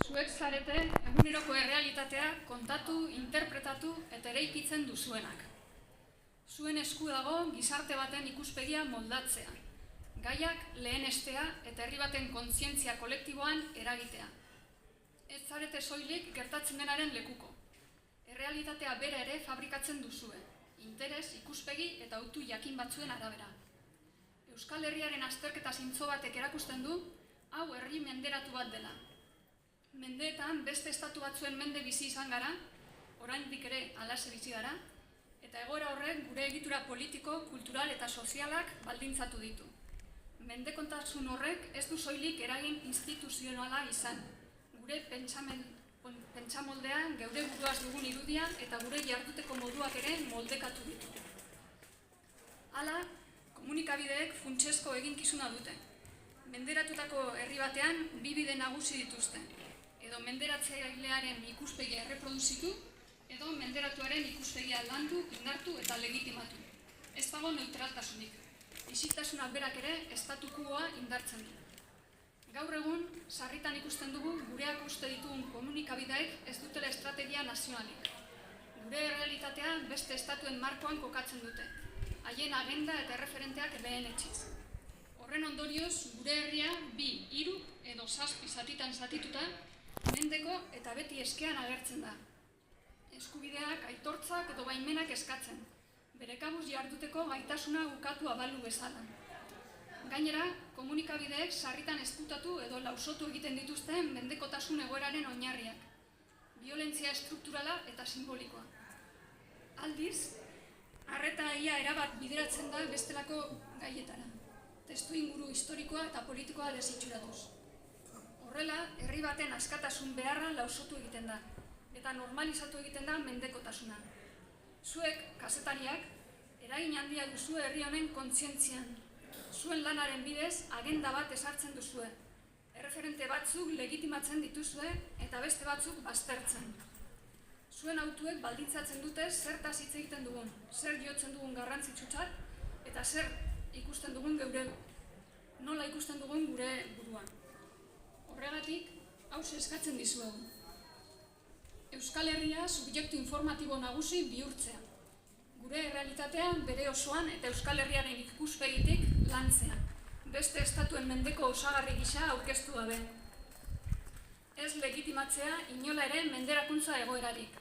Zuek zarete eguneroko errealitatea kontatu, interpretatu eta eraikitzen duzuenak. Zuen esku dago gizarte baten ikuspegia moldatzea, gaiak lehenestea eta herri baten kontzientzia kolektiboan eragitea. Ez zarete soilik gertatzen denaren lekuko. Errealitatea bera ere fabrikatzen duzue, interes, ikuspegi eta autu jakin batzuen arabera. Euskal Herriaren azterketa zintzo batek erakusten du, hau herri menderatu bat dela. Mendeetan beste estatu batzuen mende bizi izan gara, oraindik ere halaxe bizi gara, eta egoera horrek gure egitura politiko, kultural eta sozialak baldintzatu ditu. Mendekontasun horrek ez du soilik eragin instituzionala izan, gure pentsamoldean geure buruaz dugun irudia eta gure jarduteko moduak ere moldekatu ditu. Hala, komunikabideek funtsezko eginkizuna dute. Menderatutako herri batean bi bide nagusi dituzte, edo menderatzailearen ikuspegia erreproduzitu, edo menderatuaren ikuspegia landu, indartu eta legitimatu. Ez dago neutraltasunik. Isiltasuna berak ere estatukoa indartzen du. Gaur egun, sarritan ikusten dugu gureak uste ditugun komunikabideek ez dutela estrategia nazionalik. Gure errealitatea beste estatuen markoan kokatzen dute, haien agenda eta erreferenteak lehenetsiz. Horren ondorioz, gure herria 2, 3 edo 7 zatitan zatituta, mendeko eta beti eskean agertzen da. Eskubideak, aitortzak edo baimenak eskatzen, bere kabuz jarduteko gaitasuna ukatu abalu bezala. Gainera, komunikabideek sarritan ezkutatu edo lausotu egiten dituzten mendekotasun egoeraren oinarriak, biolentzia estrukturala eta simbolikoa. Aldiz, arreta ia erabat bideratzen da bestelako gaietara, testu inguru historikoa eta politikoa desitxuratuz. Horrela, herri baten askatasun beharra lausotu egiten da, eta normalizatu egiten da mendekotasuna. Zuek, kazetariak, eragin handia duzue herri honen kontzientzian. Zuen lanaren bidez, agenda bat ezartzen duzue. Erreferente batzuk legitimatzen dituzue eta beste batzuk baztertzen. Zuen autuek baldintzatzen dute zertaz hitz egiten dugun, zer jotzen dugun garrantzitsutzat eta zer ikusten dugun nola ikusten dugun gure buruan. Horregatik, hauxe eskatzen dizuegu. Euskal Herria subjektu informatibo nagusi bihurtzea. Gure errealitatean bere osoan eta Euskal Herriaren ikuspegitik lantzea. Beste estatuen mendeko osagarri gisa aurkeztu gabe. Ez legitimatzea inola ere menderakuntza egoerarik.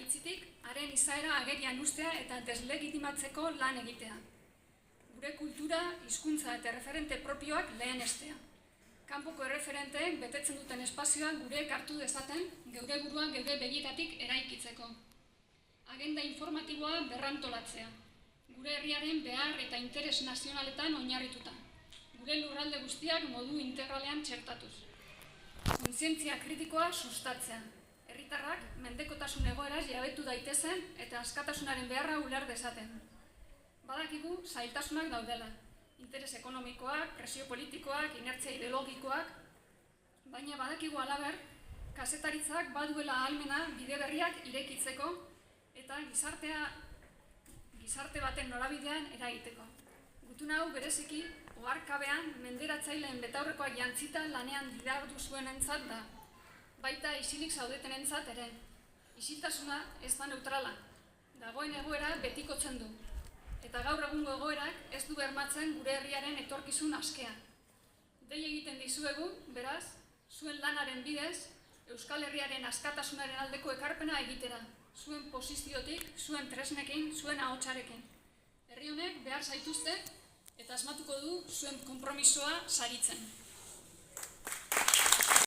Aitzitik, haren izaera agerian ustea eta deslegitimatzeko lan egitea. Gure kultura, hizkuntza eta referente propioak lehenestea. Kanpoko erreferenteek betetzen duten espazioa gure hartu dezaten, geure buruan geure begitatik eraikitzeko. Agenda informatiboa berrantolatzea, gure herriaren behar eta interes nazionaletan oinarrituta, gure lurralde guztiak modu integralean txertatuz. Kontzientzia kritikoa sustatzea, herritarrak mendekotasun egoeraz jabetu daitezen eta askatasunaren beharra uler dezaten. Badakigu zailtasunak daudela, interes ekonomikoak, presio politikoak, inertzia ideologikoak, baina badakigu halaber, kazetaritzak baduela ahalmena bide berriak irekitzeko eta gizarte baten norabidean eragiteko. Gutun hau bereziki, oharkabean menderatzaileen betaurrekoak jantzita lanean didardu zuenentzat da, baita isilik zaudetenentzat ere. Isiltasuna ez da neutrala, dagoen egoera betikotzen du. Eta gaur egungo egoerak ez du bermatzen gure herriaren etorkizun askea. Dei egiten dizuegu, beraz, zuen lanaren bidez, Euskal Herriaren askatasunaren aldeko ekarpena egitera, zuen posiziotik, zuen tresnekin, zuen ahotsarekin. Herri honek behar zaituzte eta asmatuko du zuen konpromisoa saritzen.